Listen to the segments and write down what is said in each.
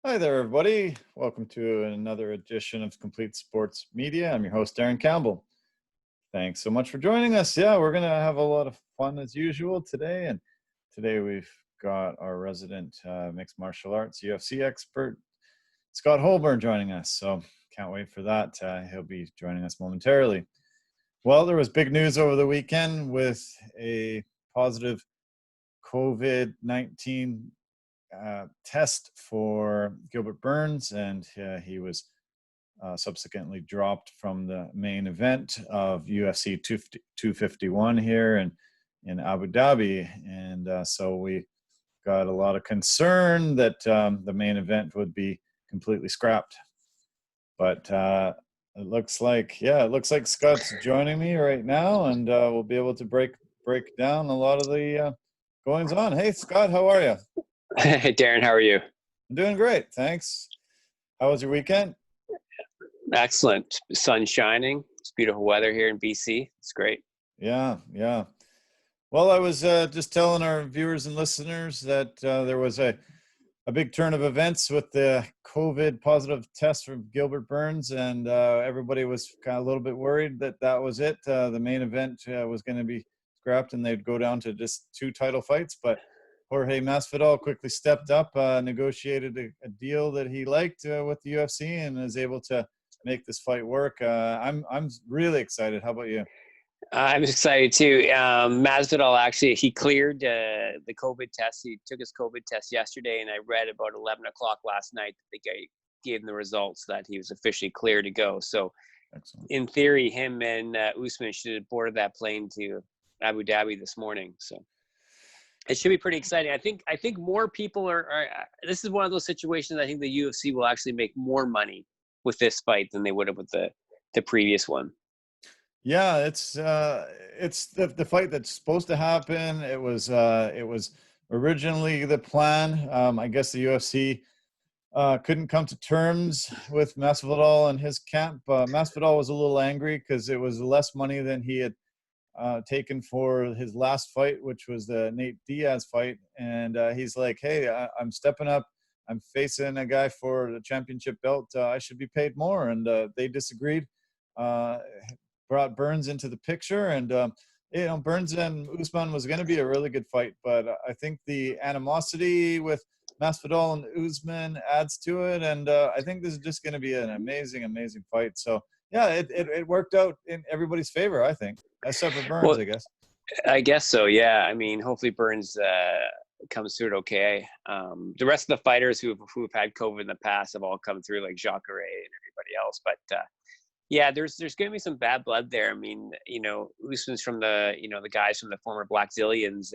Hi there, everybody. Welcome to another edition of Complete Sports Media. I'm your host, Darren Campbell. Thanks so much for joining us. Yeah, we're going to have a lot of fun as usual today. And today we've got our resident mixed martial arts UFC expert, Scott Holburn, joining us. So can't wait for that. He'll be joining us momentarily. Well, there was big news over the weekend with a positive COVID-19 test for Gilbert Burns, and he was subsequently dropped from the main event of UFC 251 here in Abu Dhabi. And so we got a lot of concern that the main event would be completely scrapped. But it looks like Scott's joining me right now, and we'll be able to break down a lot of the goings on. Hey, Scott, how are you? Hey, Darren, how are you? I'm doing great, thanks. How was your weekend? Excellent. Sun shining. It's beautiful weather here in BC. It's great. Yeah. Well, I was just telling our viewers and listeners that there was a big turn of events with the COVID positive test from Gilbert Burns, and everybody was kind of a little bit worried that that was it. The main event was going to be scrapped, and they'd go down to just 2 title fights, but Jorge Masvidal quickly stepped up, negotiated a deal that he liked with the UFC, and is able to make this fight work. I'm really excited. How about you? I'm excited too. Masvidal he cleared the COVID test. He took his COVID test yesterday, and I read about 11 o'clock last night that they gave him the results that he was officially cleared to go. So, Excellent. in theory, him and Usman should have boarded that plane to Abu Dhabi this morning. So. It should be pretty exciting. I think more people are. This is one of those situations. I think the UFC will actually make more money with this fight than they would have with the previous one. Yeah, it's the fight that's supposed to happen. It was originally the plan. I guess the UFC couldn't come to terms with Masvidal and his camp. Masvidal was a little angry because it was less money than he had taken for his last fight, which was the Nate Diaz fight. And he's like, hey, I'm stepping up. I'm facing a guy for the championship belt. I should be paid more. And they disagreed, brought Burns into the picture. And, Burns and Usman was going to be a really good fight. But I think the animosity with Masvidal and Usman adds to it. And I think this is just going to be an amazing, amazing fight. So, yeah, it worked out in everybody's favor, I think. Except for Burns, Well, I guess. I guess so. Yeah. I mean, hopefully Burns comes through it okay. The rest of the fighters who've had COVID in the past have all come through, like Jacare and everybody else. But yeah, there's going to be some bad blood there. I mean, Usman's from the guys from the former Black Zillions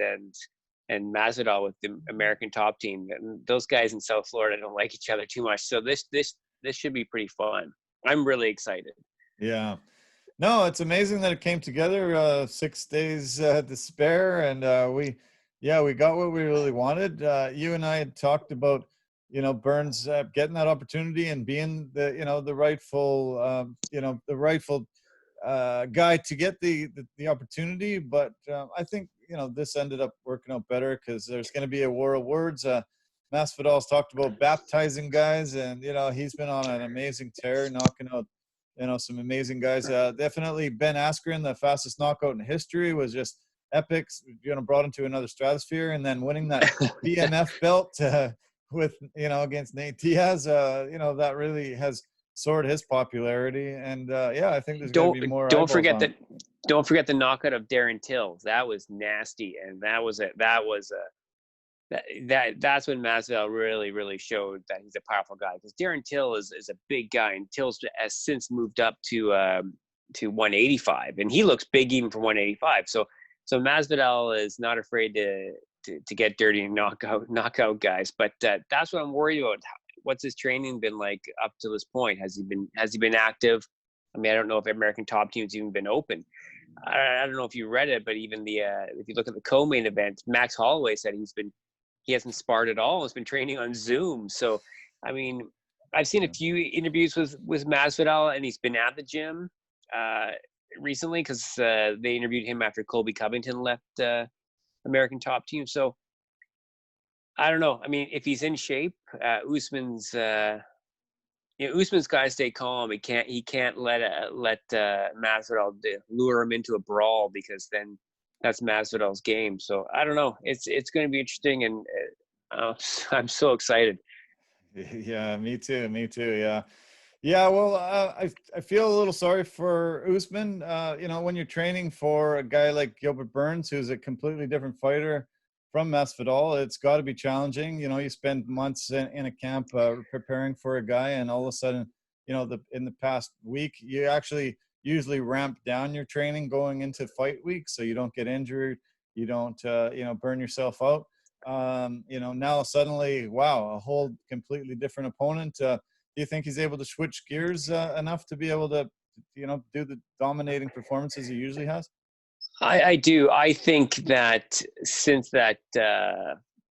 and Masvidal with the American Top Team. And those guys in South Florida don't like each other too much. So this should be pretty fun. I'm really excited. Yeah. No, it's amazing that it came together. 6 days to spare, and we got what we really wanted. You and I had talked about, Burns getting that opportunity and being the rightful, guy to get the opportunity. But I think this ended up working out better because there's going to be a war of words. Masvidal's talked about baptizing guys, and he's been on an amazing tear, knocking out some amazing guys. Definitely Ben Askren, the fastest knockout in history, was just epic. Brought into another stratosphere, and then winning that BMF belt with against Nate Diaz. That really has soared his popularity. And I think there's going to be more. Don't forget the knockout of Darren Till. That was nasty, and that's when Masvidal really showed that he's a powerful guy, because Darren Till is a big guy, and Till's has since moved up to 185, and he looks big even for 185. So Masvidal is not afraid to get dirty and knock out guys. But that's what I'm worried about. What's his training been like up to this point? Has he been active? I mean, I don't know if American Top Team's even been open. I don't know if you read it, but even if you look at the co-main event, Max Holloway said he hasn't sparred at all. He's been training on Zoom. So, I mean, I've seen a few interviews with Masvidal, and he's been at the gym recently because they interviewed him after Colby Covington left American Top Team. So I don't know. I mean, if he's in shape, Usman's Usman's got to stay calm. He can't let Masvidal lure him into a brawl, because then that's Masvidal's game. So I don't know. It's going to be interesting, and I'm so excited. Yeah, me too. Me too. Yeah. Yeah, well, I feel a little sorry for Usman. When you're training for a guy like Gilbert Burns, who's a completely different fighter from Masvidal, it's got to be challenging. You spend months in a camp preparing for a guy, and all of a sudden, in the past week, you actually usually ramp down your training going into fight week, so you don't get injured, you don't, burn yourself out. Now suddenly, wow, a whole completely different opponent. Do you think he's able to switch gears enough to be able to, do the dominating performances he usually has? I do. I think that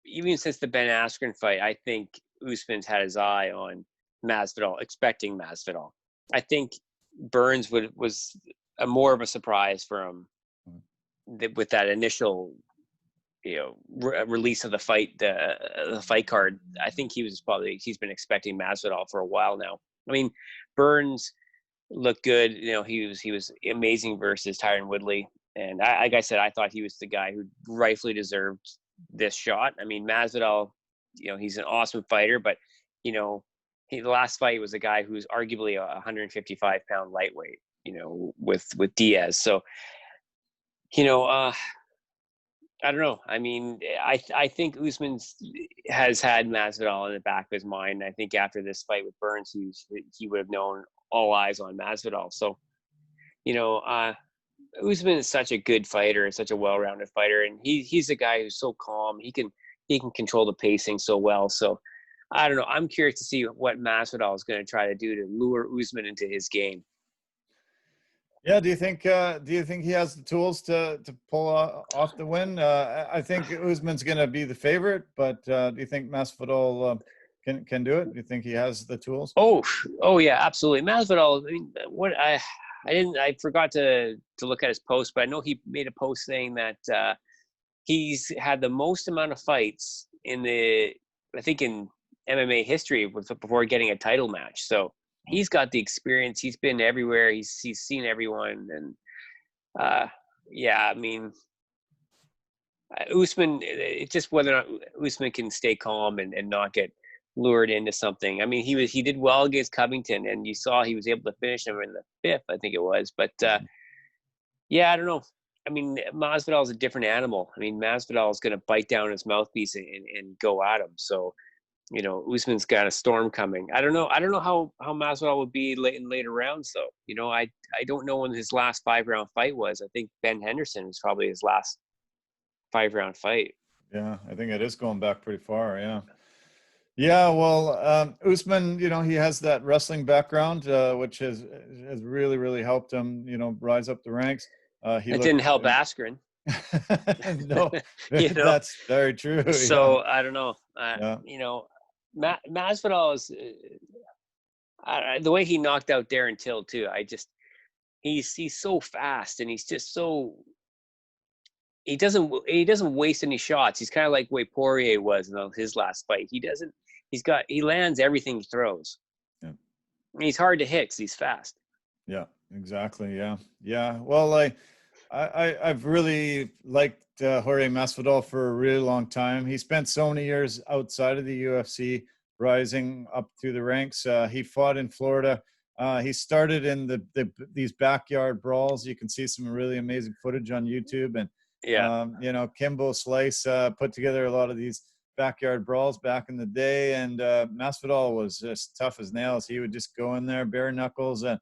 even since the Ben Askren fight, I think Usman's had his eye on Masvidal, expecting Masvidal. I think Burns was more of a surprise for him with that initial, release of the fight card. I think he's been expecting Masvidal for a while now. I mean, Burns looked good. He was amazing versus Tyron Woodley. And like I said, I thought he was the guy who rightfully deserved this shot. I mean, Masvidal, he's an awesome fighter, but the last fight was a guy who's arguably a 155-pound lightweight, with Diaz. So, I don't know. I mean, I think Usman has had Masvidal in the back of his mind. I think after this fight with Burns, he would have known all eyes on Masvidal. So, Usman is such a good fighter, such a well-rounded fighter, and he's a guy who's so calm. He can control the pacing so well. So I don't know. I'm curious to see what Masvidal is going to try to do to lure Usman into his game. Yeah, do you think he has the tools to pull off the win? I think Usman's going to be the favorite, but do you think Masvidal can do it? Do you think he has the tools? Oh yeah, absolutely. Masvidal. I mean, I forgot to look at his post, but I know he made a post saying that he's had the most amount of fights in MMA history before getting a title match. So he's got the experience. He's been everywhere. He's seen everyone, and yeah, I mean, Usman. It's just whether or not Usman can stay calm and not get lured into something. I mean, he did well against Covington, and you saw he was able to finish him in the fifth, I think it was. But yeah, I don't know. I mean, Masvidal is a different animal. I mean, Masvidal is going to bite down his mouthpiece and go at him. So, Usman's got a storm coming. I don't know. I don't know how Masvidal would be in later rounds, though. I don't know when his last 5-round fight was. I think Ben Henderson was probably his last 5-round fight. Yeah, I think it is going back pretty far. Yeah. Yeah, well, Usman, he has that wrestling background, which has really, really helped him, rise up the ranks. It didn't help Askren. No, that's very true. So Yeah. I don't know. Masvidal is the way he knocked out Darren Till too. He's so fast, and he's just so he doesn't waste any shots. He's kind of like way Poirier was in his last fight. He lands everything he throws. Yeah. And he's hard to hit because he's fast. Yeah, exactly. Yeah. Yeah. Well, I've really liked Jorge Masvidal for a really long time. He spent so many years outside of the UFC, rising up through the ranks. He fought in Florida. He started in these backyard brawls. You can see some really amazing footage on YouTube. And, yeah, Kimbo Slice put together a lot of these backyard brawls back in the day. And Masvidal was just tough as nails. He would just go in there, bare knuckles, and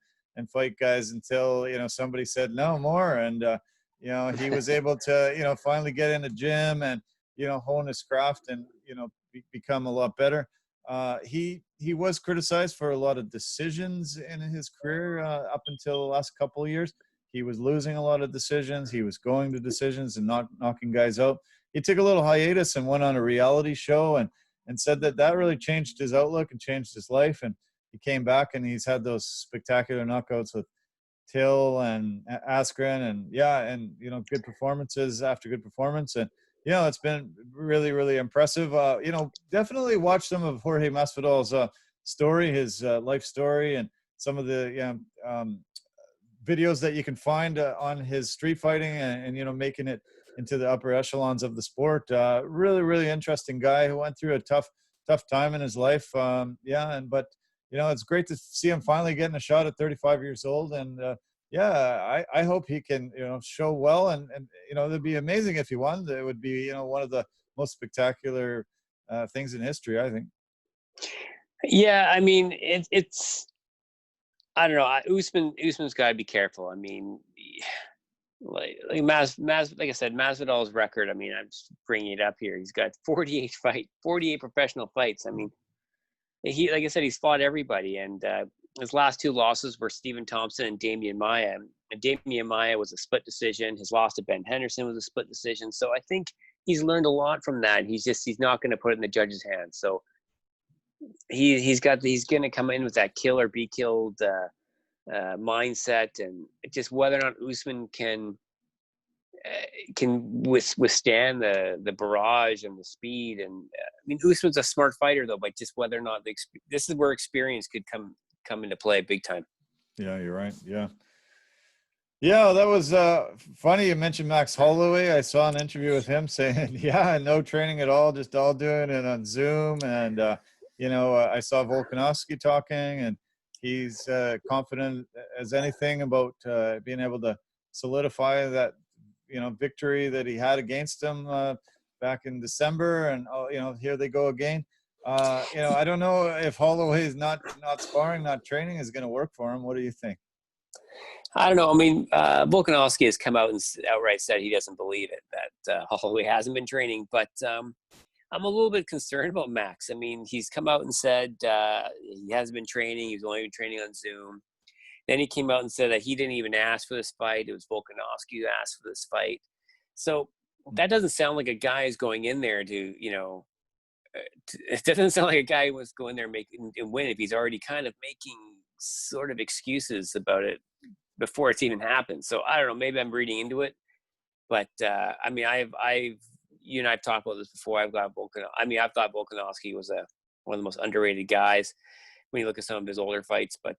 fight guys until somebody said no more, and he was able to finally get in the gym and hone his craft and become a lot better. He was criticized for a lot of decisions in his career up until the last couple of years. He was losing a lot of decisions. He was going to decisions and not knocking guys out. He took a little hiatus and went on a reality show and said that really changed his outlook and changed his life. And he came back and he's had those spectacular knockouts with Till and Askren and good performances after good performance. And it's been really, really impressive. Definitely watch some of Jorge Masvidal's story, his life story, and some of the videos that you can find on his street fighting and making it into the upper echelons of the sport. Really, really interesting guy who went through a tough time in his life. But it's great to see him finally getting a shot at 35 years old. And I hope he can show well. And it'd be amazing if he won. It would be one of the most spectacular things in history, I think. Yeah, I mean, it's I don't know. Usman's got to be careful. I mean, like like I said, Masvidal's record. I mean, I'm just bringing it up here. He's got 48 professional fights. I mean, like I said, he's fought everybody, and his last two losses were Stephen Thompson and Damian Maia. And Damian Maia was a split decision. His loss to Ben Henderson was a split decision. So I think he's learned a lot from that. He's not going to put it in the judge's hands. So he's going to come in with that kill or be killed mindset, and just whether or not Usman can withstand the barrage and the speed. And I mean, Usman's a smart fighter though, but just whether or not this is where experience could come into play big time. Yeah, you're right. Yeah, that was funny. You mentioned Max Holloway. I saw an interview with him saying, no training at all, just all doing it on Zoom. And I saw Volkanovski talking, and he's confident as anything about being able to solidify that victory that he had against him back in December. And here they go again. I don't know if Holloway's not sparring, not training is going to work for him. What do you think? I don't know. I mean, Volkanovski has come out and outright said he doesn't believe it, that Holloway hasn't been training. But I'm a little bit concerned about Max. I mean, he's come out and said he hasn't been training. He's only been training on Zoom. Then he came out and said that he didn't even ask for this fight. It was Volkanovski who asked for this fight. So that doesn't sound like a guy who's going in there to, it doesn't sound like a guy who wants to go in there and win if he's already kind of making sort of excuses about it before it's even happened. So I don't know, maybe I'm reading into it, but I mean, you and I've talked about this before. I've thought Volkanovski was one of the most underrated guys when you look at some of his older fights. But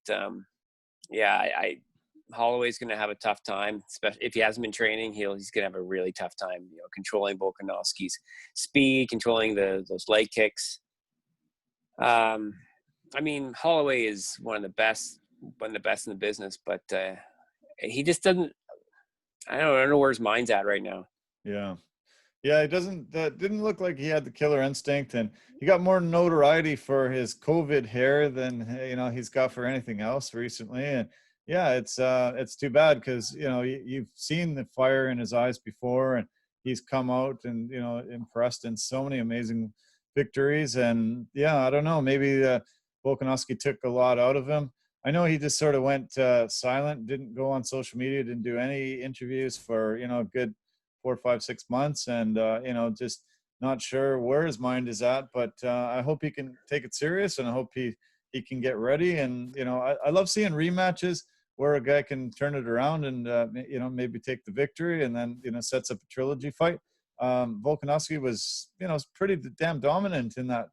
Holloway's going to have a tough time, especially if he hasn't been training. He's going to have a really tough time, controlling Volkanovski's speed, controlling those leg kicks. I mean, Holloway is one of the best in the business, but he just doesn't. I don't know where his mind's at right now. Yeah, it didn't look like he had the killer instinct, and he got more notoriety for his COVID hair than he's got for anything else recently. And it's too bad because you've seen the fire in his eyes before, and he's come out and impressed in so many amazing victories. And I don't know, maybe Volkanovski took a lot out of him. I know he just sort of went silent, didn't go on social media, didn't do any interviews for a good 4, 5, 6 months, and just not sure where his mind is at. But I hope he can take it serious, and I hope he can get ready. And I love seeing rematches where a guy can turn it around and maybe take the victory, and then sets up a trilogy fight. Volkanovski was pretty damn dominant in that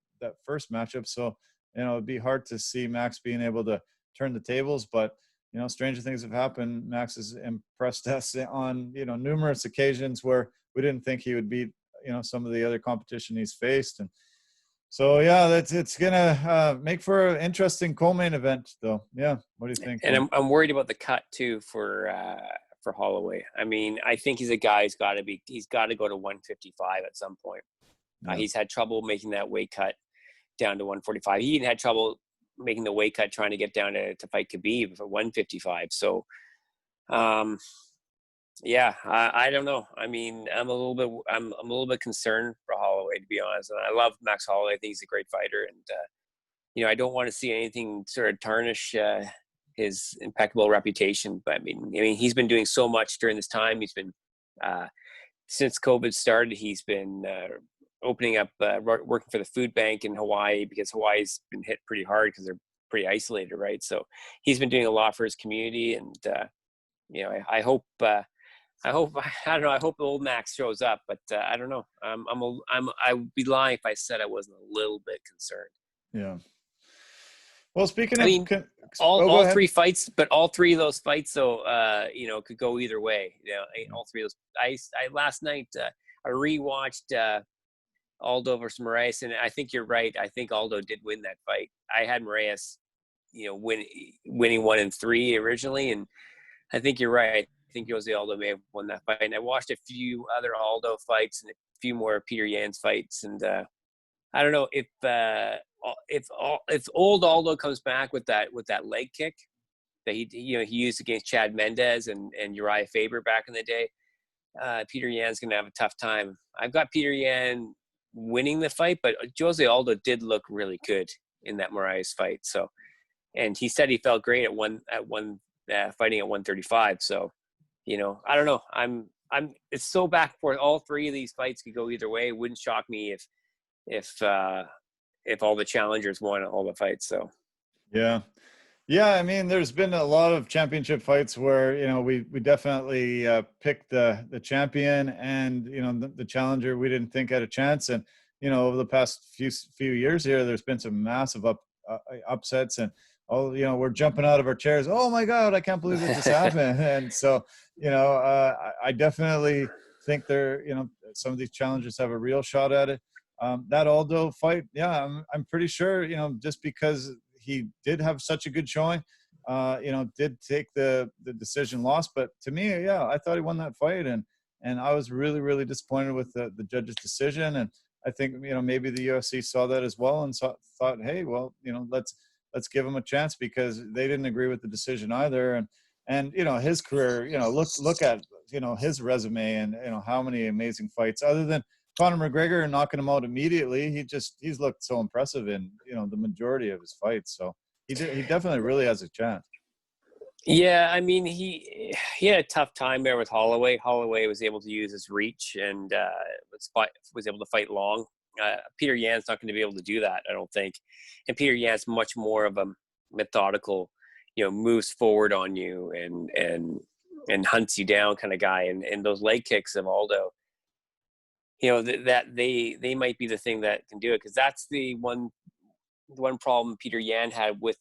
first matchup, so it'd be hard to see Max being able to turn the tables. But stranger things have happened. Max has impressed us on, numerous occasions where we didn't think he would beat, some of the other competition he's faced. And so, it's going to make for an interesting co-main event, though. Yeah. What do you think? And I'm worried about the cut, too, for Holloway. I mean, I think he's a guy he's got to go to 155 at some point. Yeah. He's had trouble making that weight cut down to 145. He even had trouble making the weight cut trying to get down to fight Khabib for 155. So I don't know. I mean, I'm a little bit concerned for Holloway, to be honest. And I love Max Holloway. I think he's a great fighter, and I don't want to see anything sort of tarnish his impeccable reputation. But I mean he's been doing so much during this time. He's been since COVID started, he's been opening up, working for the food bank in Hawaii, because Hawaii's been hit pretty hard because they're pretty isolated, right? So he's been doing a lot for his community, and I hope I hope I don't know. I hope the old Max shows up, but I don't know. I would be lying if I said I wasn't a little bit concerned. Yeah. Well, speaking I of, mean, go all ahead. three fights, but all three of those fights, so could go either way. All three of those. I last night I rewatched Aldo versus Moraes, and I think you're right. I think Aldo did win that fight. I had Moraes, winning 1 and 3 originally, and I think you're right. I think Jose Aldo may have won that fight. And I watched a few other Aldo fights and a few more Peter Yan's fights, and I don't know if old Aldo comes back with that leg kick that he used against Chad Mendez and Uriah Faber back in the day. Peter Yan's going to have a tough time. I've got Peter Yan winning the fight, but Jose Aldo did look really good in that Moraes fight. So, and he said he felt great at one fighting at 135. So, I don't know. It's so back and forth. All three of these fights could go either way. It wouldn't shock me if all the challengers won all the fights. So, Yeah. Yeah, I mean, there's been a lot of championship fights where we definitely picked the champion, and the challenger we didn't think had a chance. And over the past few years here, there's been some massive upsets, and we're jumping out of our chairs. Oh my God, I can't believe that this happened! And so I definitely think some of these challengers have a real shot at it. That Aldo fight, yeah, I'm pretty sure just because he did have such a good showing, did take the decision loss. But to me, yeah, I thought he won that fight, and I was really, really disappointed with the judge's decision. And I think maybe the UFC saw that as well and thought, hey, well, let's give him a chance, because they didn't agree with the decision either. And his career, look at his resume, and how many amazing fights other than Conor McGregor knocking him out immediately. He's looked so impressive in the majority of his fights. So he definitely really has a chance. Yeah, I mean he had a tough time there with Holloway. Holloway was able to use his reach and was able to fight long. Peter Yan's not going to be able to do that, I don't think. And Peter Yan's much more of a methodical, moves forward on you and hunts you down kind of guy. And those leg kicks of Aldo, that they might be the thing that can do it, because that's the one problem Peter Yan had with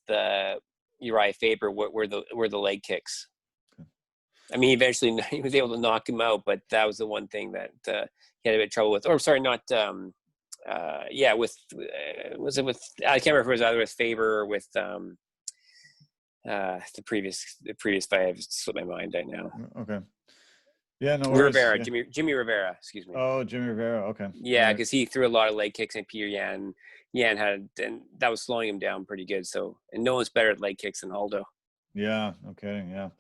Uriah Faber were the leg kicks. I mean, eventually he was able to knock him out, but that was the one thing that he had a bit of trouble with. Or sorry, not was it with, I can't remember if it was either with Faber or with the previous fight. I've slipped my mind right now. Okay. Yeah, no worries. Rivera, yeah. Jimmy Rivera, excuse me. Oh, Jimmy Rivera, okay. Yeah, because he threw a lot of leg kicks, and Peter Yan had, and that was slowing him down pretty good. So, and no one's better at leg kicks than Aldo. Yeah, okay,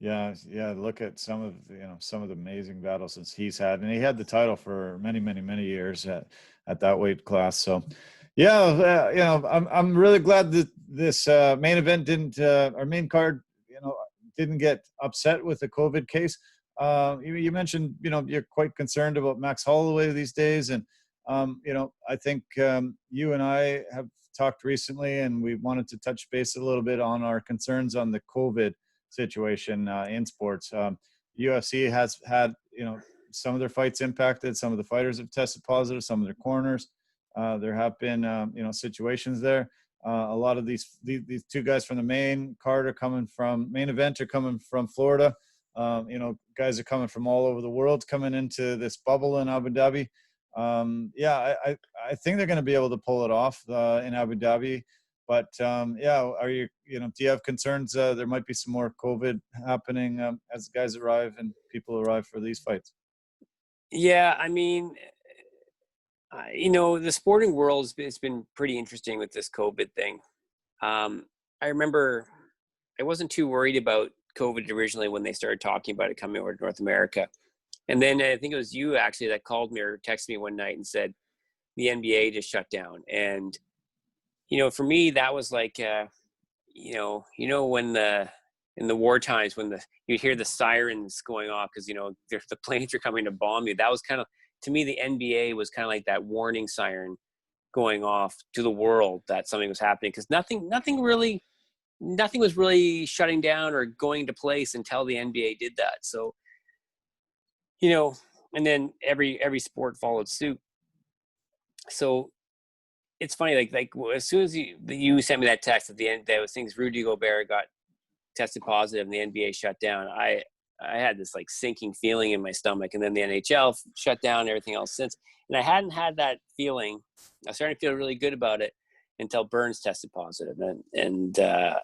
yeah. Look at some of the amazing battles since he's had, and he had the title for many, many, many years at that weight class. So, yeah, I'm really glad that this main event our main card, didn't get upset with the COVID case. You mentioned, you're quite concerned about Max Holloway these days. And, I think you and I have talked recently, and we wanted to touch base a little bit on our concerns on the COVID situation in sports. UFC has had, some of their fights impacted. Some of the fighters have tested positive, some of their corners. There have been, situations there. A lot of these two guys from the main event are coming from Florida. Guys are coming from all over the world, coming into this bubble in Abu Dhabi. I think they're going to be able to pull it off in Abu Dhabi. But are you, do you have concerns there might be some more COVID happening as guys arrive and people arrive for these fights? Yeah, I mean, the sporting world has been pretty interesting with this COVID thing. I remember I wasn't too worried about COVID originally when they started talking about it coming over to North America. And then I think it was you actually that called me or texted me one night and said the NBA just shut down. And, for me, that was like, when in the war times when you'd hear the sirens going off because, the planes are coming to bomb you. That was kind of, to me, the NBA was kind of like that warning siren going off to the world that something was happening, because nothing was really shutting down or going to place until the NBA did that. So and then every sport followed suit. So it's funny, like as soon as you sent me that text at the end, that was things Rudy Gobert got tested positive and the NBA shut down. I had this like sinking feeling in my stomach, and then the NHL shut down, everything else since. And I hadn't had that feeling. I started to feel really good about it until Burns tested positive, and that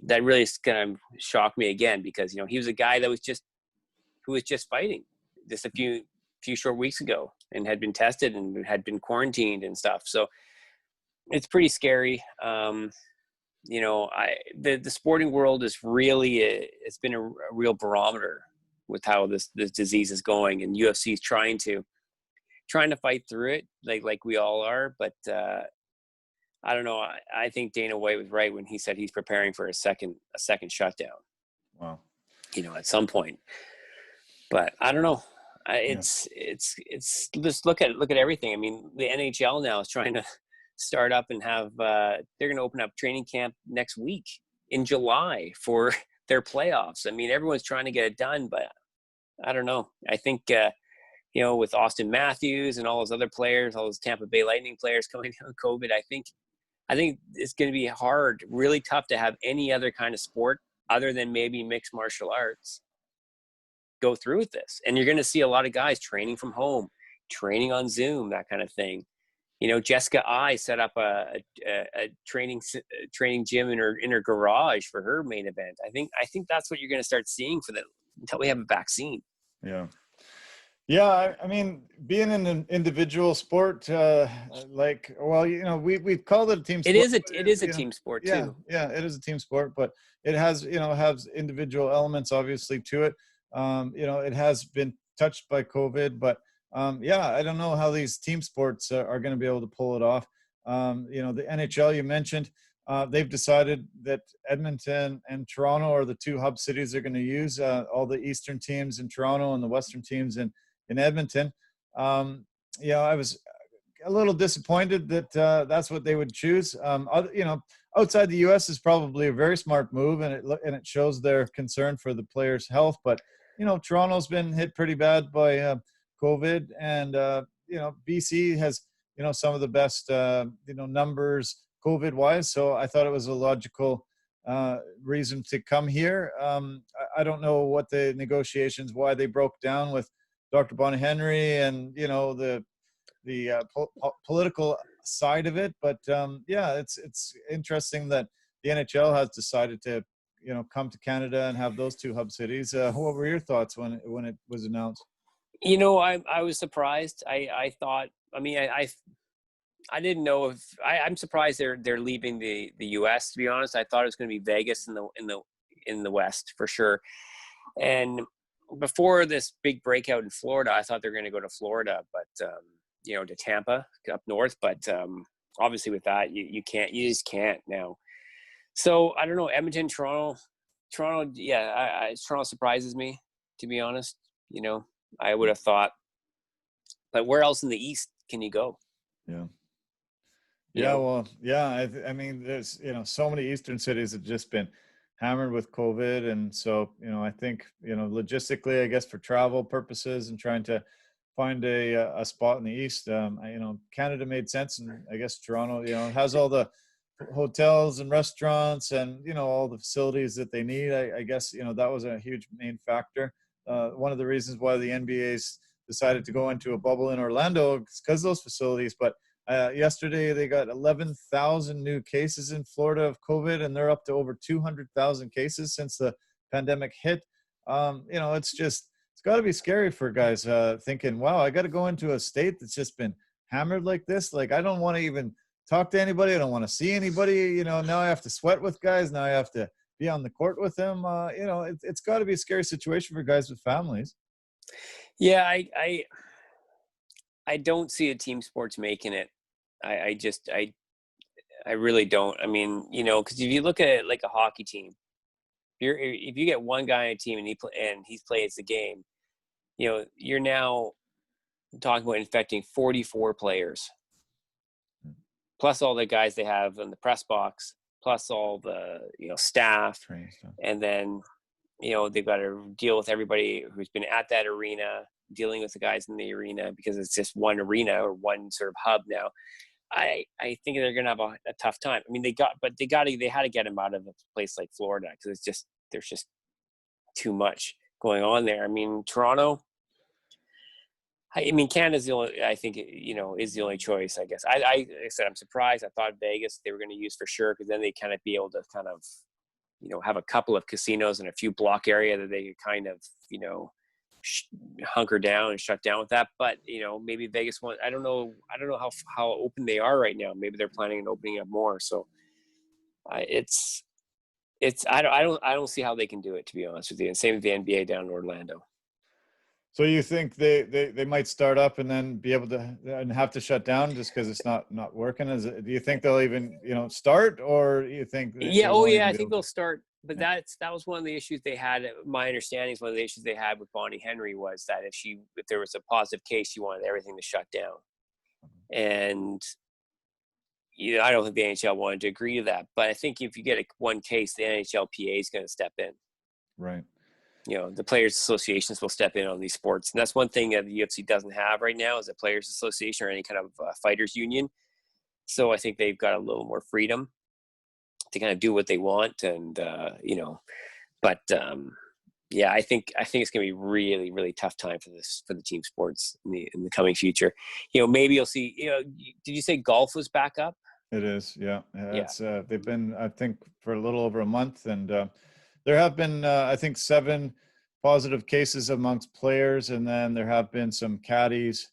that really kind of shocked me again, because he was a guy that was just fighting just a few short weeks ago and had been tested and had been quarantined and stuff. So it's pretty scary. The sporting world is really it's been a real barometer with how this disease is going, and UFC is trying to fight through it like we all are. But I don't know. I think Dana White was right when he said he's preparing for a second shutdown. Wow. At some point. But I don't know. It's just look at everything. I mean, the NHL now is trying to start up and have they're going to open up training camp next week in July for their playoffs. I mean, everyone's trying to get it done, but I don't know. I think with Austin Matthews and all those other players, all those Tampa Bay Lightning players coming down with COVID, I think it's going to be hard, really tough to have any other kind of sport other than maybe mixed martial arts go through with this. And you're going to see a lot of guys training from home, training on Zoom, that kind of thing. Jessica I set up a training gym in her garage for her main event. I think that's what you're going to start seeing until we have a vaccine. Yeah. Yeah, I mean, being in an individual sport, we've called it a team sport. It is a team sport too. Yeah, it is a team sport, but it has individual elements obviously to it. It has been touched by COVID, but I don't know how these team sports are going to be able to pull it off. The NHL you mentioned, they've decided that Edmonton and Toronto are the two hub cities they're going to use. All the Eastern teams in Toronto and the Western teams in Edmonton. I was a little disappointed that that's what they would choose. Outside the U.S. is probably a very smart move, and it shows their concern for the players' health. But Toronto's been hit pretty bad by COVID, and BC has some of the best numbers COVID wise. So I thought it was a logical reason to come here. I don't know what the negotiations, why they broke down with Dr. Bonnie Henry and the political side of it, but it's interesting that the NHL has decided to come to Canada and have those two hub cities. What were your thoughts when it was announced? I was surprised. I thought, I didn't know if I'm surprised they're leaving the US, to be honest. I thought it was going to be Vegas in the West for sure. And before this big breakout in Florida, I thought they were going to go to Florida, but to Tampa up north. But obviously with that, you just can't now. So I don't know, Edmonton, Toronto. Yeah, Toronto surprises me, to be honest. I would have thought, but where else in the East can you go? Yeah. Yeah. Well, yeah. I mean, there's, so many Eastern cities have just been hammered with COVID. And so, I think, logistically, I guess for travel purposes and trying to find a spot in the East, Canada made sense. And I guess Toronto, has all the hotels and restaurants and, all the facilities that they need. I guess, that was a huge main factor. One of the reasons why the NBA's decided to go into a bubble in Orlando is because of those facilities. But yesterday they got 11,000 new cases in Florida of COVID, and they're up to over 200,000 cases since the pandemic hit. It's got to be scary for guys thinking, wow, I got to go into a state that's just been hammered like this. Like, I don't want to even talk to anybody. I don't want to see anybody. Now I have to sweat with guys. Now I have to be on the court with them. It's got to be a scary situation for guys with families. Yeah, I don't see a team sports making it. I really don't. I mean, because if you look at it like a hockey team, if you get one guy on a team and he plays the game, you're now talking about infecting 44 players, plus all the guys they have in the press box, plus all the staff, and then they've got to deal with everybody who's been at that arena, dealing with the guys in the arena, because it's just one arena or one sort of hub now. I think they're going to have a tough time. I mean, they had to get him out of a place like Florida, because there's just too much going on there. I mean, Toronto, Canada's the only, I think, is the only choice, I guess. Like I said, I'm surprised. I thought Vegas they were going to use for sure, because then they kind of be able to kind of, have a couple of casinos and a few block area that they could kind of, hunker down and shut down with that. But, maybe Vegas I don't know how open they are right now. Maybe they're planning on opening up more. So I don't see how they can do it, to be honest with you. And same with the NBA down in Orlando. So you think they might start up and then be able to and have to shut down just because it's not working? Do you think they'll even start, or you think? I think they'll start. But that was one of the issues they had. My understanding is one of the issues they had with Bonnie Henry was that if there was a positive case, she wanted everything to shut down. And I don't think the NHL wanted to agree to that. But I think if you get one case, the NHLPA is going to step in. Right. The players associations will step in on these sports. And that's one thing that the UFC doesn't have right now, is a players association or any kind of fighters union. So I think they've got a little more freedom to kind of do what they want. And, I think it's going to be really, really tough time for the team sports in the coming future. Maybe you'll see, did you say golf was back up? It is. Yeah. It's, they've been, I think, for a little over a month, and there have been, I think, 7 positive cases amongst players, and then there have been some caddies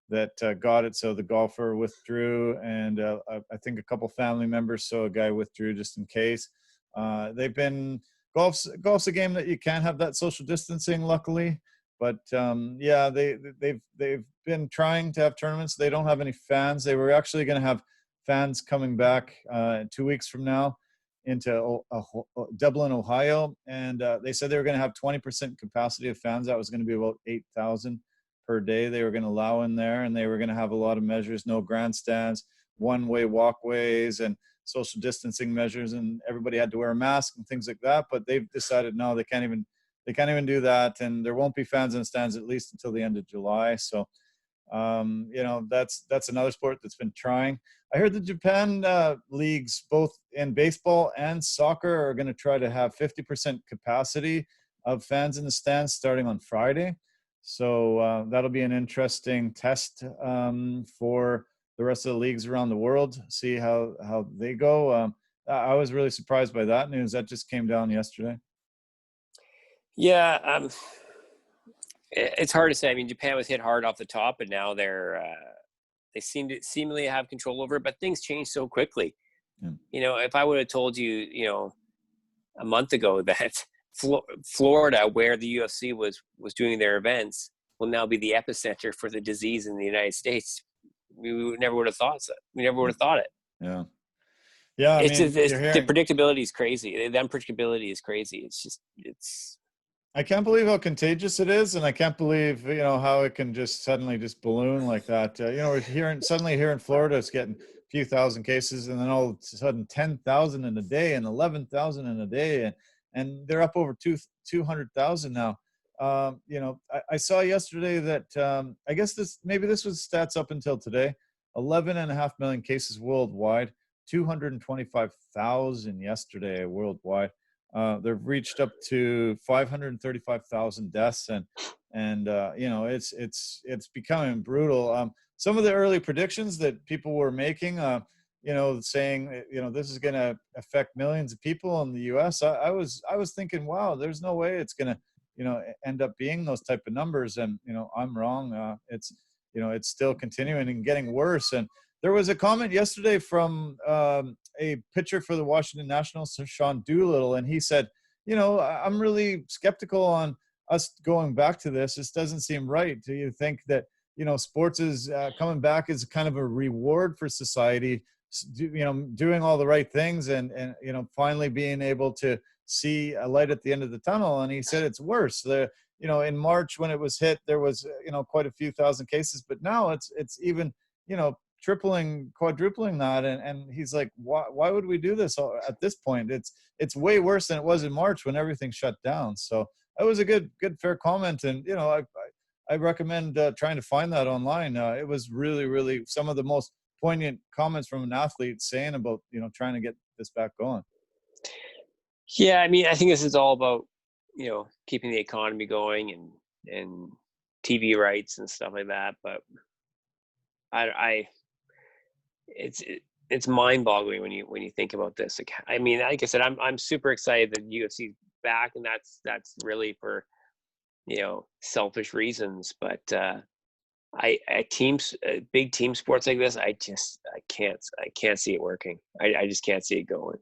that got it. So the golfer withdrew, and I think a couple family members. So a guy withdrew just in case. Golf's a game that you can't have that social distancing, luckily. But they've been trying to have tournaments. They don't have any fans. They were actually going to have fans coming back 2 weeks from now into Dublin, Ohio, and they said they were going to have 20% capacity of fans. That was going to be about 8,000 per day they were going to allow in there, and they were going to have a lot of measures: no grandstands, one-way walkways, and social distancing measures, and everybody had to wear a mask and things like that. But they've decided no, they can't even do that, and there won't be fans in the stands at least until the end of July. So that's another sport that's been trying. I heard the Japan leagues, both in baseball and soccer, are going to try to have 50% capacity of fans in the stands starting on Friday. So that'll be an interesting test for the rest of the leagues around the world. See how they go. I was really surprised by that news. That just came down yesterday. Yeah, it's hard to say. I mean, Japan was hit hard off the top, and now they seem to seemingly have control over it. But things change so quickly. Yeah. If I would have told you, a month ago that Florida, where the UFC was doing their events, will now be the epicenter for the disease in the United States, we never would have thought so. We never would have thought it. Yeah. Yeah. The predictability is crazy. The unpredictability is crazy. I can't believe how contagious it is, and I can't believe how it can just suddenly just balloon like that. We're suddenly here in Florida, it's getting a few thousand cases, and then all of a sudden 10,000 in a day and 11,000 in a day, and they're up over 200,000 now. I saw yesterday that I guess this was stats up until today: 11.5 million cases worldwide, 225,000 yesterday worldwide. They've reached up to 535,000 deaths, and it's becoming brutal. Some of the early predictions that people were making, saying this is going to affect millions of people in the U.S. I was thinking, wow, there's no way it's going to end up being those type of numbers, and I'm wrong. It's still continuing and getting worse. And there was a comment yesterday from a pitcher for the Washington Nationals, Sean Doolittle, and he said, I'm really skeptical on us going back to this. This doesn't seem right. Do you think that, sports is coming back as kind of a reward for society, doing all the right things and finally being able to see a light at the end of the tunnel? And he said it's worse. In March when it was hit, there was, quite a few thousand cases, but now it's even, tripling, quadrupling that. And he's like, why would we do this at this point? It's way worse than it was in March when everything shut down. So that was a good, fair comment. And, I recommend trying to find that online. It was really, really some of the most poignant comments from an athlete saying about, trying to get this back going. Yeah, I mean, I think this is all about, keeping the economy going and TV rights and stuff like that. But it's mind-boggling when you think about this. Like, I mean, like I said, I'm super excited that UFC back, and that's really for selfish reasons. But big team sports like this, I can't see it working. I just can't see it going.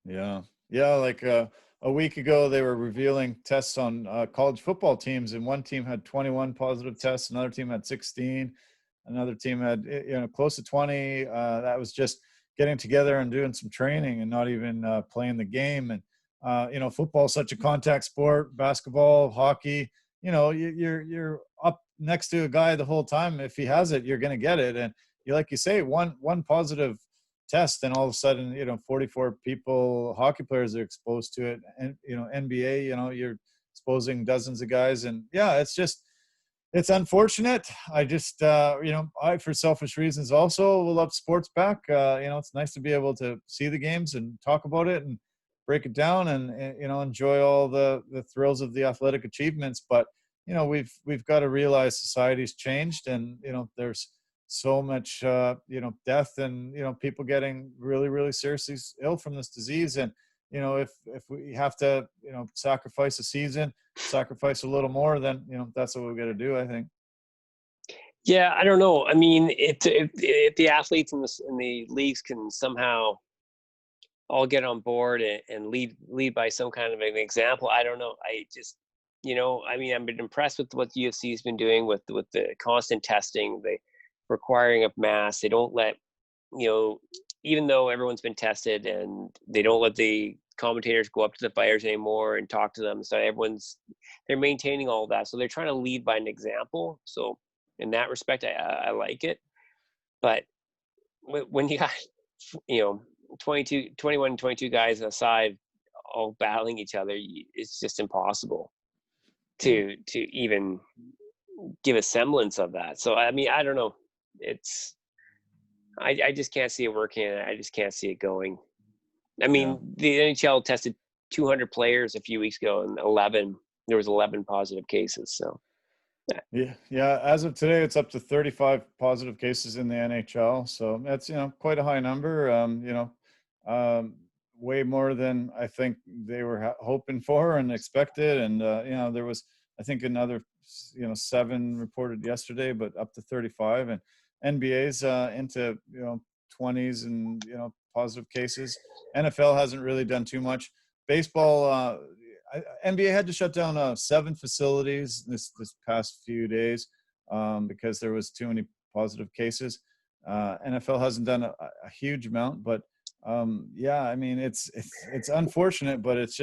Yeah. Like a week ago, they were revealing tests on college football teams, and one team had 21 positive tests, another team had 16, another team had close to 20. That was just getting together and doing some training and not even playing the game. And football is such a contact sport. Basketball, hockey, you're up next to a guy the whole time. If he has it, you're going to get it. And like you say, one positive test, and all of a sudden, 44 people, hockey players, are exposed to it. And NBA, you're exposing dozens of guys. And yeah, it's unfortunate. I just I, for selfish reasons, also will love sports back. It's nice to be able to see the games and talk about it and break it down and enjoy all the thrills of the athletic achievements. But we've got to realize society's changed, and there's so much death and people getting really, really seriously ill from this disease. And if we have to sacrifice a season, sacrifice a little more, then that's what we've got to do, I think. Yeah, I don't know. I mean, if the athletes in the leagues can somehow all get on board and lead by some kind of an example, I don't know. I just I mean, I've been impressed with what the UFC has been doing with the constant testing, the requiring of masks. They don't let, even though everyone's been tested, and they don't let the commentators go up to the fighters anymore and talk to them. So they're maintaining all of that. So they're trying to lead by an example. So in that respect, I like it. But when you got, 21, 22 guys aside, all battling each other, it's just impossible to even give a semblance of that. So, I mean, I don't know. I just can't see it working. I just can't see it going. I mean, The NHL tested 200 players a few weeks ago, and there was 11 positive cases. So, yeah. As of today, it's up to 35 positive cases in the NHL. So that's quite a high number. Way more than I think they were hoping for and expected. And there was, I think, another 7 reported yesterday, but up to 35. And NBA's into 20s and positive cases. NFL hasn't really done too much. Baseball, NBA had to shut down 7 facilities this past few days because there was too many positive cases. NFL hasn't done a huge amount, but I mean, it's unfortunate, but it's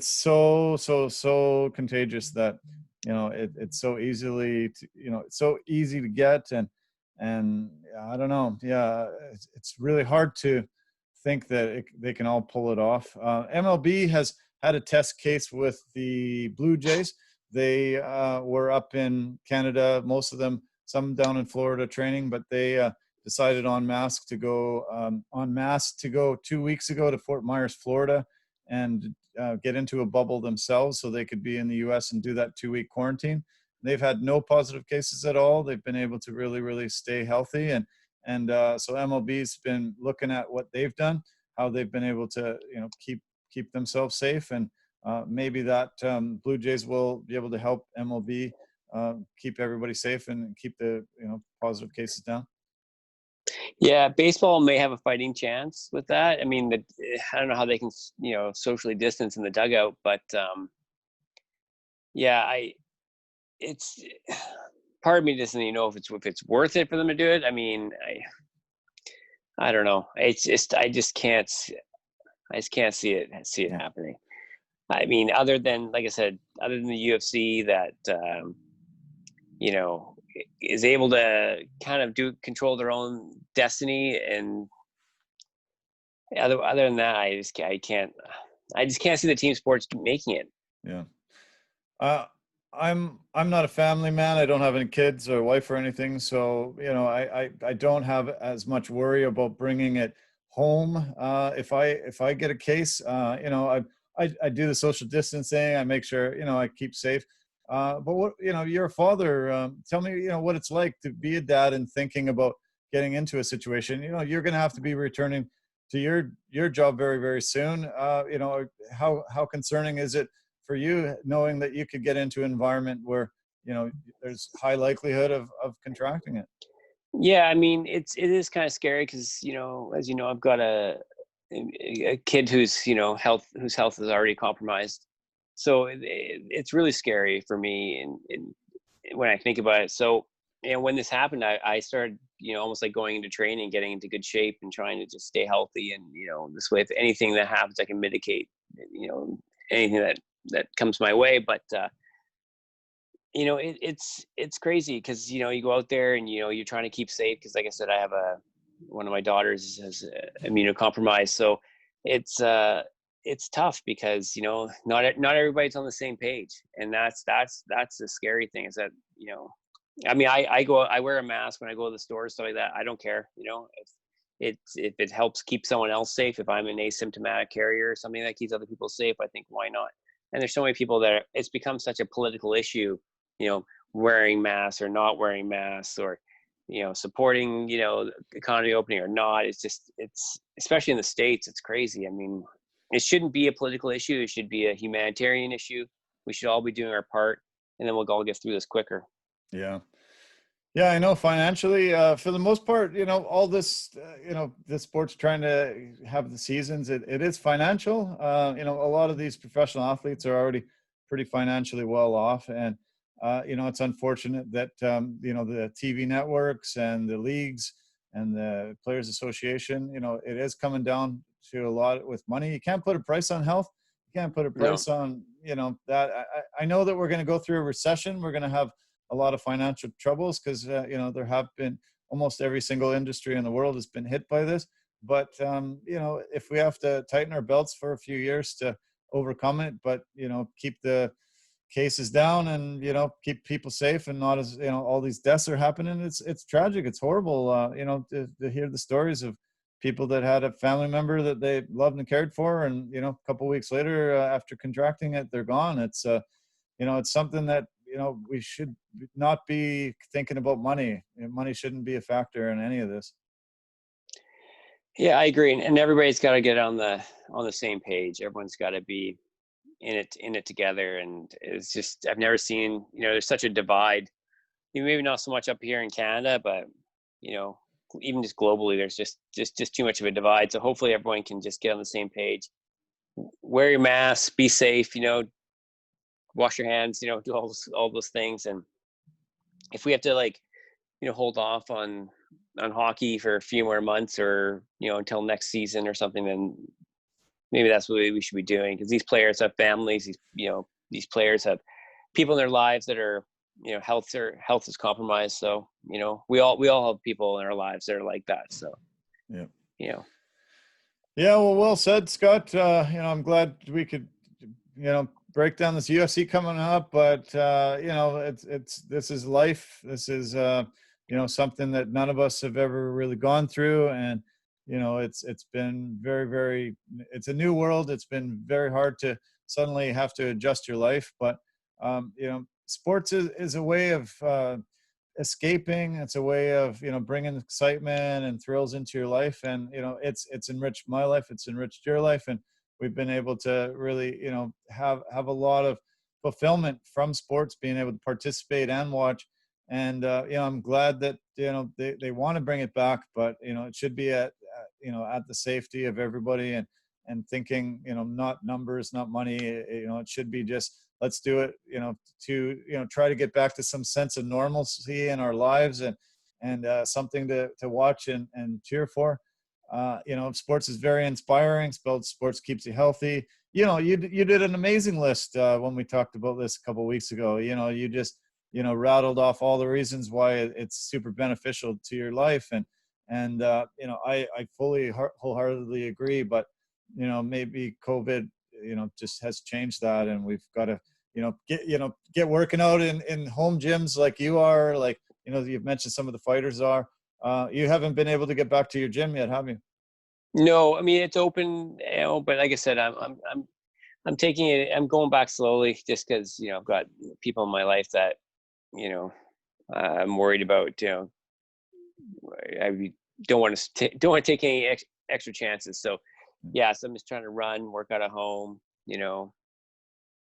so contagious that it's so easily it's so easy to get. And I don't know. Yeah, it's really hard to think that they can all pull it off. MLB has had a test case with the Blue Jays. They were up in Canada, most of them, some down in Florida training, but they decided en masse to go 2 weeks ago to Fort Myers, Florida, and get into a bubble themselves so they could be in the U.S. and do that 2-week quarantine. They've had no positive cases at all. They've been able to really, really stay healthy. And so MLB's been looking at what they've done, how they've been able to, keep themselves safe. And maybe that Blue Jays will be able to help MLB keep everybody safe and keep the, positive cases down. Yeah, baseball may have a fighting chance with that. I mean, I don't know how they can, socially distance in the dugout, but it's part of me doesn't know if it's worth it for them to do it. I mean, I don't know. It's just I just can't see it happening. I mean, other than, like I said, other than the UFC that is able to kind of control their own destiny. And other than that, I just can't see the team sports making it. Yeah. I'm not a family man. I don't have any kids or wife or anything, so I don't have as much worry about bringing it home. If I get a case, I do the social distancing. I make sure I keep safe. But what you're a father. Tell me what it's like to be a dad and thinking about getting into a situation. You're going to have to be returning to your job very, very soon. How concerning is it for you knowing that you could get into an environment where there's high likelihood of contracting it? Yeah, I mean, it is kind of scary because as I've got a kid whose health is already compromised, so it's really scary for me, and when I think about it. So when this happened, I started almost like going into training, getting into good shape, and trying to just stay healthy, and this way, if anything that happens, I can mitigate anything that comes my way. But it's crazy because you go out there and you're trying to keep safe, because like I said, I have one of my daughters has immunocompromised, so it's tough because not everybody's on the same page, and that's the scary thing, is that I mean, I wear a mask when I go to the store, stuff like that. I don't care, if it helps keep someone else safe. If I'm an asymptomatic carrier or something that keeps other people safe, I think why not? And there's so many people that it's become such a political issue, wearing masks or not wearing masks, or supporting the economy opening or not. It's especially in the States, it's crazy. I mean, it shouldn't be a political issue. It should be a humanitarian issue. We should all be doing our part, and then we'll all get through this quicker. Yeah. Yeah, I know financially, for the most part, all this, the sport's trying to have the seasons. It is financial. A lot of these professional athletes are already pretty financially well off. And, it's unfortunate that, the TV networks and the leagues and the Players Association, it is coming down to a lot with money. You can't put a price on health. You can't put a price on, that. I know that we're going to go through a recession. We're going to have a lot of financial troubles because there have been almost every single industry in the world has been hit by this. But if we have to tighten our belts for a few years to overcome it, but keep the cases down and keep people safe and not as all these deaths are happening. It's tragic. It's horrible. To hear the stories of people that had a family member that they loved and cared for, and a couple of weeks later after contracting it, they're gone. It's it's something that we should not be thinking about money. Money shouldn't be a factor in any of this. Yeah, I agree. And everybody's got to get on the same page. Everyone's got to be in it together. And it's just, I've never seen, there's such a divide. Maybe not so much up here in Canada, but even just globally, there's just too much of a divide. So hopefully everyone can just get on the same page. Wear your mask, be safe, wash your hands, do all those things. And if we have to hold off on hockey for a few more months, or until next season or something, then maybe that's what we should be doing, because these players have families. These players have people in their lives that are health is compromised. So we all have people in our lives that are like that. So yeah. Well said, Scott. I'm glad we could break down this UFC coming up, but this is life. This is something that none of us have ever really gone through, and it's been very, very, it's a new world. It's been very hard to suddenly have to adjust your life, but sports is a way of escaping. It's a way of bringing excitement and thrills into your life, and it's enriched my life. It's enriched your life, and we've been able to really, have a lot of fulfillment from sports, being able to participate and watch. And, I'm glad that, they want to bring it back, but, it should be at the safety of everybody, and thinking, not numbers, not money. It should be just, let's do it, to, try to get back to some sense of normalcy in our lives, and something to watch and cheer for. Sports is very inspiring. Sports keeps you healthy. You did an amazing list when we talked about this a couple of weeks ago. You just rattled off all the reasons why it's super beneficial to your life. And I fully wholeheartedly agree, but maybe COVID just has changed that, and we've got to get working out in home gyms like you are, like you've mentioned some of the fighters are. You haven't been able to get back to your gym yet, have you? No, I mean, it's open, but like I said, I'm taking it. I'm going back slowly, just because I've got people in my life that I'm worried about. I don't want to take any extra chances. So yeah, so I'm just trying to run, work out at home. You're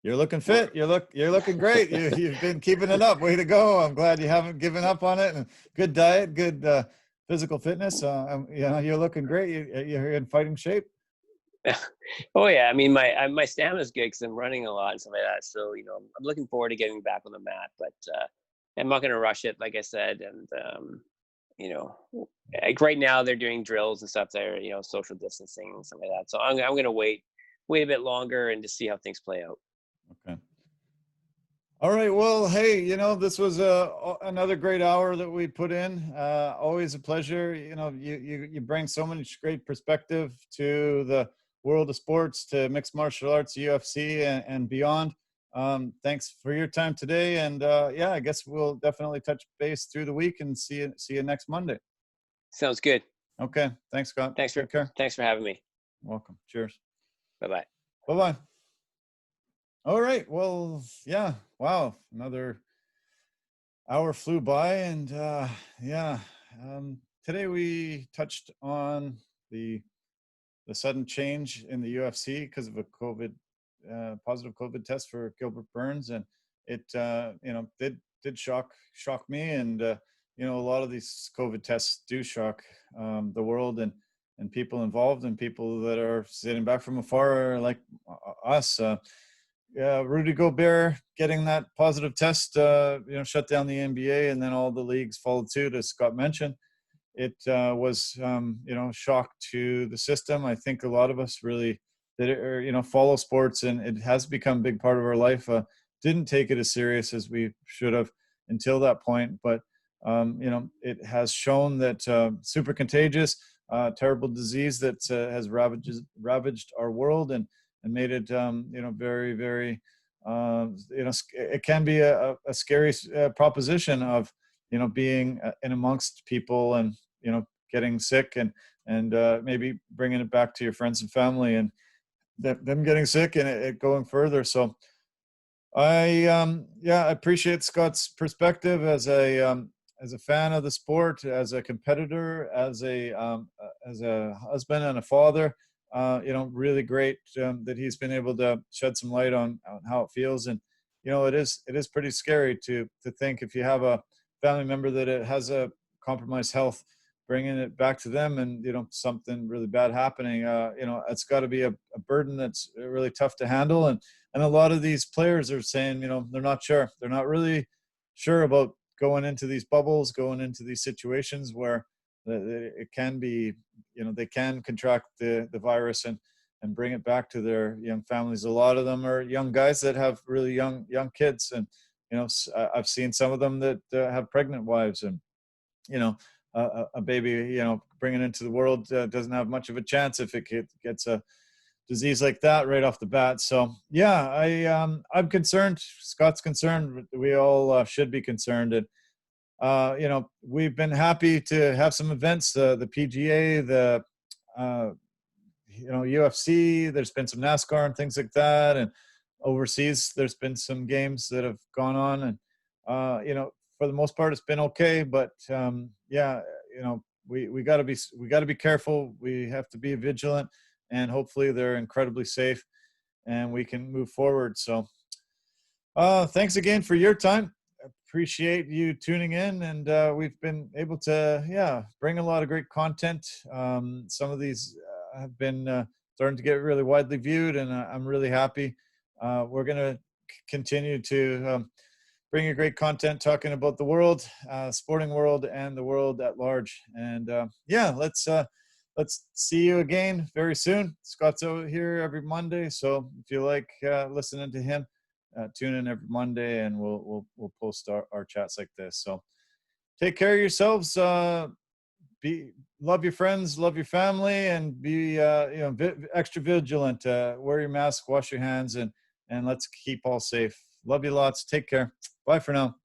looking fit. You're looking great. You've been keeping it up. Way to go! I'm glad you haven't given up on it. And good diet, good physical fitness. You're looking great. You're in fighting shape. Oh yeah, I mean my stamina is good because I'm running a lot and stuff like that. So I'm looking forward to getting back on the mat, but I'm not going to rush it, like I said. And like right now they're doing drills and stuff there, social distancing and stuff like that. So I'm going to wait a bit longer and just see how things play out. Okay. All right. Well, hey, this was another great hour that we put in. Always a pleasure. You bring so much great perspective to the world of sports, to mixed martial arts, UFC, and beyond. Thanks for your time today. And I guess we'll definitely touch base through the week and see you next Monday. Sounds good. Okay. Thanks, Scott. Thanks for having me. Welcome. Cheers. Bye-bye. Bye-bye. All right. Well, yeah. Wow. Another hour flew by, and today we touched on the sudden change in the UFC because of a positive COVID test for Gilbert Burns, and it did shock me, and a lot of these COVID tests do shock the world and people involved, and people that are sitting back from afar like us. Rudy Gobert getting that positive test, shut down the NBA, and then all the leagues followed suit, as Scott mentioned. It was, shock to the system. I think a lot of us really that follow sports, and it has become a big part of our life. Didn't take it as serious as we should have until that point, but it has shown that super contagious, terrible disease that has ravaged our world and made it, very, very, it can be a scary proposition of, being in amongst people and, getting sick and maybe bringing it back to your friends and family and them getting sick and it going further. So I appreciate Scott's perspective as a fan of the sport, as a competitor, as a husband and a father. Really great that he's been able to shed some light on how it feels. And, it is pretty scary to think if you have a family member that it has a compromised health, bringing it back to them and, something really bad happening, it's got to be a burden that's really tough to handle. And a lot of these players are saying, they're not sure. They're not really sure about going into these bubbles, going into these situations where it can be, they can contract the virus and bring it back to their young families. A lot of them are young guys that have really young kids. And, I've seen some of them that have pregnant wives and, a baby, bringing into the world doesn't have much of a chance if it gets a disease like that right off the bat. So yeah, I'm concerned. Scott's concerned. We all should be concerned. And we've been happy to have some events, the PGA, the UFC. There's been some NASCAR and things like that, and overseas there's been some games that have gone on, and for the most part it's been okay. But we got to be careful. We have to be vigilant, and hopefully they're incredibly safe, and we can move forward. So thanks again for your time. Appreciate you tuning in, and we've been able to bring a lot of great content. Some of these have been starting to get really widely viewed, and I'm really happy. We're going to continue to bring you great content talking about the world, sporting world, and the world at large. And let's see you again very soon. Scott's over here every Monday, so if you like listening to him, tune in every Monday, and we'll post our chats like this. So take care of yourselves. Love your friends, love your family, and be extra vigilant. Wear your mask, wash your hands, and let's keep all safe. Love you lots. Take care. Bye for now.